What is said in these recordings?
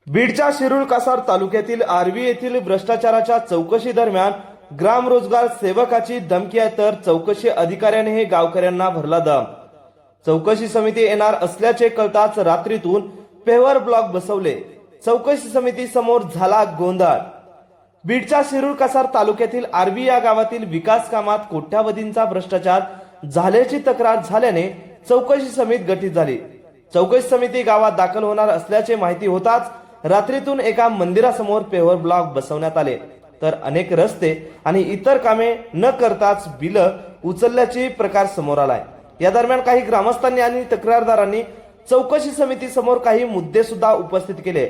बीडच्या शिरूर कासार तालुक्यातील आर्वी येथील भ्रष्टाचाराच्या चौकशी दरम्यान ग्राम रोजगार सेवकाची धमकी आहे, तर चौकशी अधिकाऱ्याने हे गावकऱ्यांना भरला दम। चौकशी समिती येणार असल्याचे कळताच रात्रीतून पेवर ब्लॉक बसवले। चौकशी समिती समोर झाला गोंधळ। बीडच्या शिरूर कासार तालुक्यातील आर्वी या गावातील विकास कामात कोट्यावधींचा भ्रष्टाचार झाल्याची तक्रार झाल्याने चौकशी समिती गठीत झाली। चौकशी समिती गावात दाखल होणार असल्याची माहिती होताच रात्रीतून एका मंदिरासमोर पेवर ब्लॉक बसवण्यात आले, तर अनेक रस्ते आणि इतर कामे न करताच बिल उचलल्याची प्रकार समोर आलाय। या दरम्यान काही ग्रामस्थांनी आणि तक्रारदारांनी चौकशी समिती समोर काही मुद्दे सुद्धा उपस्थित केले।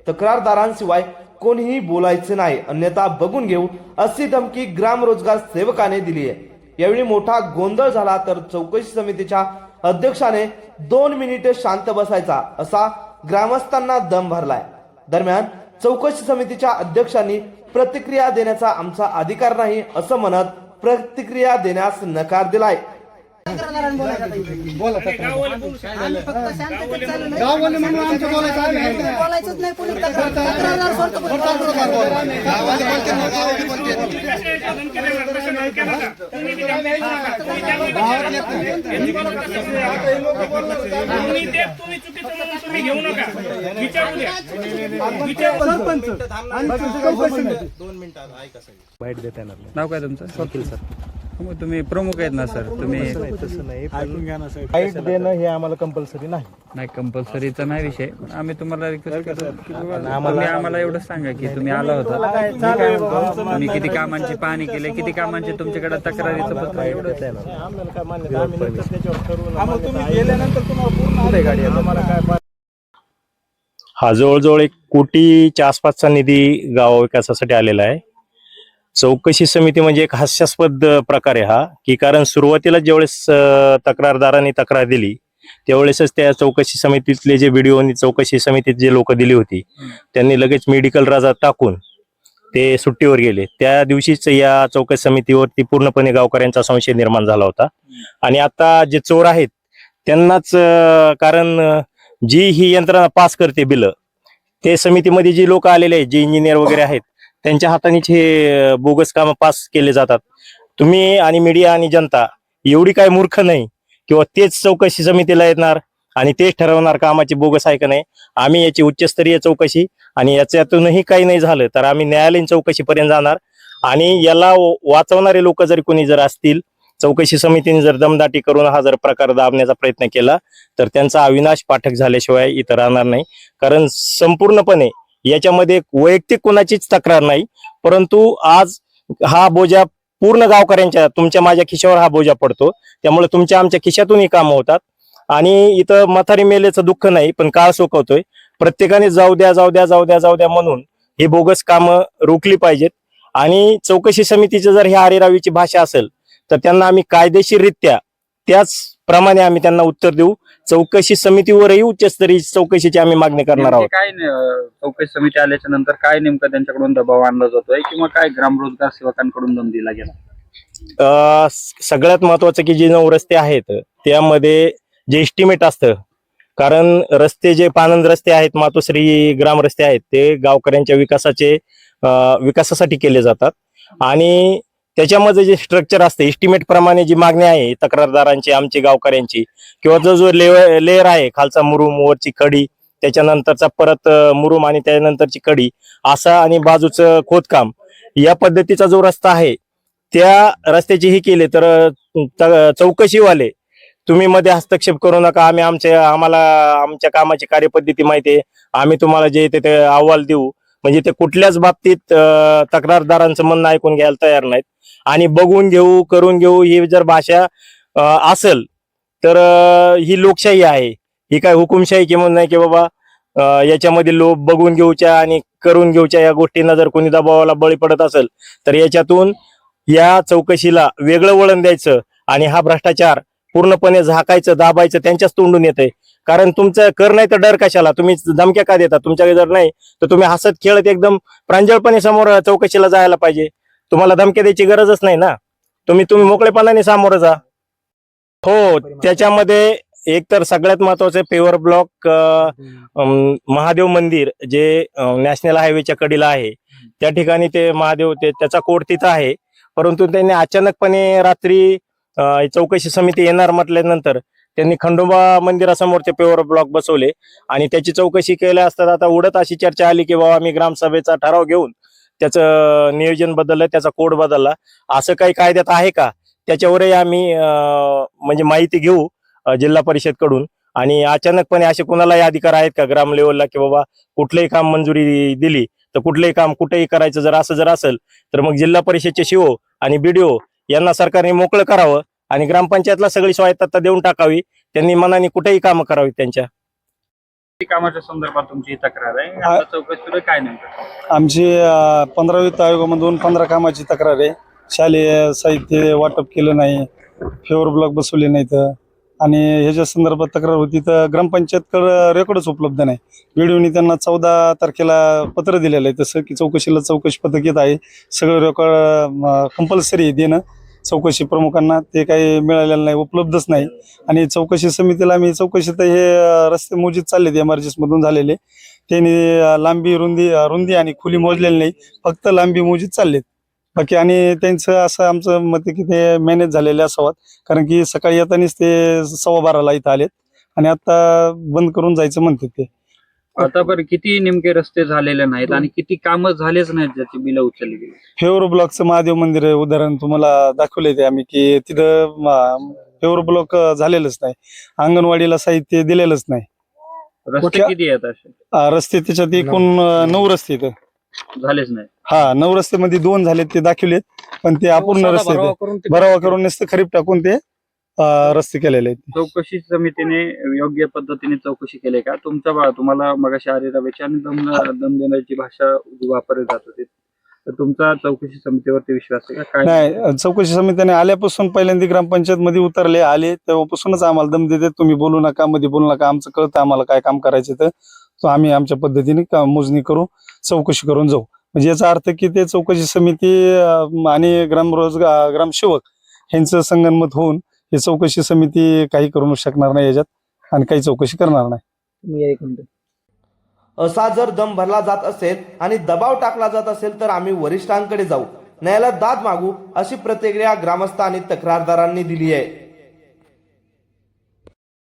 तक्रारदारांशिवाय कोणीही बोलायचे नाही, अन्यथा बघून घेऊ अशी धमकी ग्राम रोजगार सेवकाने दिली आहे। यावेळी मोठा गोंधळ झाला, तर चौकशी समितीच्या अध्यक्षाने 2 मिनिटे शांत बसायचा असा ग्रामस्थांना दम भरलाय। दरम्यान चौकशी समितीच्या अध्यक्षांनी प्रतिक्रिया देण्याचा आमचा अधिकार नाही असं म्हणत प्रतिक्रिया देण्यास नकार दिलाय। बाईट देता येणार नाही। नाव काय तुमचं? वकील सर। मग तुम्ही प्रमुख आहेत ना सर, तुम्ही तसं नाही, बाईट देणं हे आम्हाला कंपल्सरी नाही। नाही कंपल्सरीचा नाही विषय, आम्ही तुम्हाला रिक्वेस्ट करतो की बाबा तुम्ही आम्हाला एवढं सांगा की तुम्ही आला होता, तुम्ही किती कामांची पाहणी केली, किती कामांची तुमच्याकडे तक्रारीचं पत्र आहे, एवढं देता येणार नाही। आम्हाला काय मान्य, आम्ही नंतर त्याच्यावर ठरवू। तुम्ही गेल्यानंतर तुम्हाला पूर्ण गाडी आम्हाला काय हा जवळजवळ 1 कोटीच्या आसपासचा निधी गाव विकासासाठी आलेला आहे। चौकशी समिती म्हणजे एक हास्यास्पद प्रकार आहे हा, की कारण सुरुवातीला ज्यावेळेस तक्रारदारांनी तक्रार दिली त्यावेळेसच त्या चौकशी समितीतले जे व्हिडिओ आणि चौकशी समितीत जे लोक दिली होती त्यांनी लगेच मेडिकल रजा टाकून ते सुट्टीवर गेले। त्या दिवशीच या चौकशी समितीवरती पूर्णपणे गावकऱ्यांचा संशय निर्माण झाला होता। आणि आता जे चोर आहेत त्यांनाच, कारण जी ही यंत्रणा पास करते बिल, ते समितीमध्ये जी लोक आलेले आहेत, जे इंजिनियर वगैरे आहेत, त्यांच्या हातानेच हे बोगस काम पास केले जातात। तुम्ही आणि मीडिया आणि जनता एवढी काय मूर्ख नाही किंवा तेच चौकशी समितीला येणार आणि तेच ठरवणार कामाची बोगस आहे का नाही। आम्ही याची उच्चस्तरीय चौकशी आणि याच्यातूनही काही नाही झालं तर आम्ही न्यायालयीन चौकशीपर्यंत जाणार। आणि याला वाचवणारे लोक जर कोणी जर असतील, चौकशी समितीने जर दमदाटी करून हा जर प्रकार दाबण्याचा प्रयत्न केला तर त्यांचा अविनाश पाठक झाल्याशिवाय इतर राहणार नाही। कारण संपूर्णपणे याच्यामध्ये वैयक्तिक कोणाचीच तक्रार नाही, परंतु आज हा बोजा पूर्ण गावकऱ्यांच्या, तुमच्या माझ्या खिशावर हा बोजा पडतो। त्यामुळे तुमच्या आमच्या खिशातूनही कामं होतात। आणि इथं म्हातारी मेलेचं दुःख नाही, पण काळ सोकवतोय। प्रत्येकाने जाऊ द्या जाऊ द्या जाऊ द्या जाऊ द्या म्हणून ही बोगस कामं रोखली पाहिजेत। आणि चौकशी समितीची जर ही आरेरावीची भाषा असेल तर त्यांना आम्ही कायदेशीररित्या त्याचप्रमाणे आम्ही त्यांना उत्तर देऊ। चौकशी समितीवरही उच्चस्तरीय चौकशीची आम्ही मागणी करणार आहोत। काय चौकशी समिती आल्याच्या नंतर काय नेमकं त्यांच्याकडून दबाव आणला जातोय किंवा काय ग्राम रोजगार सेवकांकडून दम दिला गेला? सगळ्यात महत्वाचं की जे 9 रस्ते आहेत त्यामध्ये जे एस्टिमेट असतं, कारण रस्ते जे पानंद रस्ते आहेत, मातोश्री ग्राम रस्ते आहेत, ते गावकऱ्यांच्या विकासासाठी केले जातात। आणि त्याच्यामध्ये जे स्ट्रक्चर असते एस्टिमेट प्रमाणे जी मागणी आहे तक्रारदारांची, आमची, गावकऱ्यांची, किंवा जो लेअर आहे, खालचा मुरुम, वरची खडी, त्याच्यानंतरचा परत मुरुम आणि त्यानंतरची कडी असा, आणि बाजूचं खोदकाम, या पद्धतीचा जो रस्ता आहे त्या रस्त्याची ही केले तर चौकशीवाले तुम्ही मध्ये हस्तक्षेप करू नका। आम्हाला आमच्या कामाची कार्यपद्धती माहिती आहे, आम्ही तुम्हाला जे ते अहवाल देऊ। म्हणजे ते कुठल्याच बाबतीत तक्रारदारांचं म्हणणं ऐकून घ्यायला तयार नाहीत। आणि बघून घेऊ, करून घेऊ ही जर भाषा असेल तर ही लोकशाही आहे, ही काय हुकुमशाही किंवा नाही की बाबा याच्यामध्ये लोक बघून घेऊच्या आणि करून घेऊच्या या गोष्टींना जर कोणी दबावाला बळी पडत असेल तर याच्यातून या चौकशीला वेगळं वळण द्यायचं आणि हा भ्रष्टाचार पूर्णपणे झाकायचं, दाबायचं त्यांच्याच तोंडून येते। कारण तुमचं कर नाही तर डर कशाला, तुम्ही धमक्या का देता? तुमच्याकडे जर नाही तर तुम्ही हसत खेळत एकदम प्रांजळपणे समोर चौकशीला जायला पाहिजे। तुम्हाला धमक्या द्यायची गरजच नाही ना, तुम्ही मोकळेपणाने सामोरं जा। हो, त्याच्यामध्ये एक तर सगळ्यात महत्वाचं पेवर ब्लॉक महादेव मंदिर जे नॅशनल हायवेच्या कडेला आहे, त्या ठिकाणी ते महादेव त्याचा कोड तिथं आहे. परंतु त्यांनी अचानकपणे रात्री चौकशी समिती येणार म्हटल्यानंतर त्यांनी खंडोबा मंदिरासमोर ते पेवर ब्लॉक बसवले आणि त्याची चौकशी केल्या असता आता उडत अशी चर्चा आली की बाबा आम्ही ग्रामसभेचा ठराव घेऊन त्याचं नियोजन बदललं, त्याचा कोड बदलला, असं काही कायद्यात आहे का त्याच्यावरही आम्ही म्हणजे माहिती घेऊ जिल्हा परिषद कडून. आणि अचानकपणे असे कुणालाही अधिकार आहेत का ग्राम लेवलला की बाबा कुठलंही काम मंजुरी दिली तर कुठलंही काम कुठेही करायचं, जर असेल तर मग जिल्हा परिषदचे शिओ आणि बीडीओ यांना सरकारने मोकळं करावं आणि ग्रामपंचायतला सगळी स्वायत्तता देऊन टाकावी. त्यांनी मनाने कुठेही कामं करावी त्यांच्या. कामाच्या संदर्भात तुमची तक्रार आहे, आता चौकशीला काय नेमकं? आमची 15 वित्त आयोगामधून 15 कामाची तक्रार आहे. शालेय साहित्य वाटप केलं नाही, फेवर ब्लॉक बसवले नाहीत आणि ह्याच्या संदर्भात तक्रार होती तर ग्रामपंचायतकडे रेकॉर्डच उपलब्ध नाही. बीडीओनी त्यांना 14 तारखेला पत्र दिलेलं आहे तसं की चौकशी पथक येत आहे, सगळं रेकॉर्ड कंपल्सरी देणं चौकशी प्रमुखांना, ते काही मिळालेलं नाही, उपलब्धच नाही. आणि चौकशी समितीला मी चौकशीत हे रस्ते मोजीत चाललेत एमआरजीएस मधून झालेले, त्यांनी लांबी रुंदी आणि खुली मोजलेली नाही, फक्त लांबी मोजीत चाललेत बाकी. आणि त्यांचं असं आमचं मत आहे की ते मॅनेज झालेले असावं, कारण की सकाळी येतानीच ते 12:15ला इथं आलेत आणि आता बंद करून जायचं म्हणतात ते. आता बरं किती नेमके रस्ते झालेले नाहीत आणि किती कामं झालेच नाहीत ज्याची बिलं उचलली गेली? फेवर ब्लॉकचं महादेव मंदिर आहे उदाहरण तुम्हाला दाखवलंय ते आम्ही की तिथं फेवर ब्लॉक झालेलंच नाही, अंगणवाडीला साहित्य दिलेलंच नाही. रस्ते किती आहेत असे? रस्ते त्याच्यात एकूण 9 रस्ते इथं झालेच नाही. 9 रस्ते मध्ये 2 झालेत ते दाखवलेत, पण ते अपूर्ण रस्ते भरावा करून नुसतं खरीप टाकून ते रस्ते केलेले आहेत. चौकशी समितीने योग्य पद्धतीने चौकशी केली का? तुम्हाला मगाशी आरेरावेची आणि दम देण्याची भाषा वापरली जात होती, तर तुमचा चौकशी समितीवरती विश्वास आहे का? काय नाही, चौकशी समितीने आल्यापासून पहिल्यांदा ग्रामपंचायत मध्ये उतरले आले तेव्हापासूनच आम्हाला दम देते, तुम्ही बोलू नका, मध्ये बोलू नका, आमचं कळतं आम्हाला काय काम करायचं तर आम्ही आमच्या पद्धतीने मोजणी करू, चौकशी करून जाऊ. म्हणजे याचा अर्थ की ते चौकशी समिती आणि ग्रामसेवक यांचं संगनमत होऊन ही चौकशी समिती काही करू शकणार नाही याच्यात आणि काही चौकशी करणार नाही. असा जर दम भरला जात असेल आणि दबाव टाकला जात असेल तर आम्ही वरिष्ठांकडे जाऊ, न्यायालयात दाद मागू, अशी प्रतिक्रिया ग्रामस्थ आणि तक्रारदारांनी दिली आहे.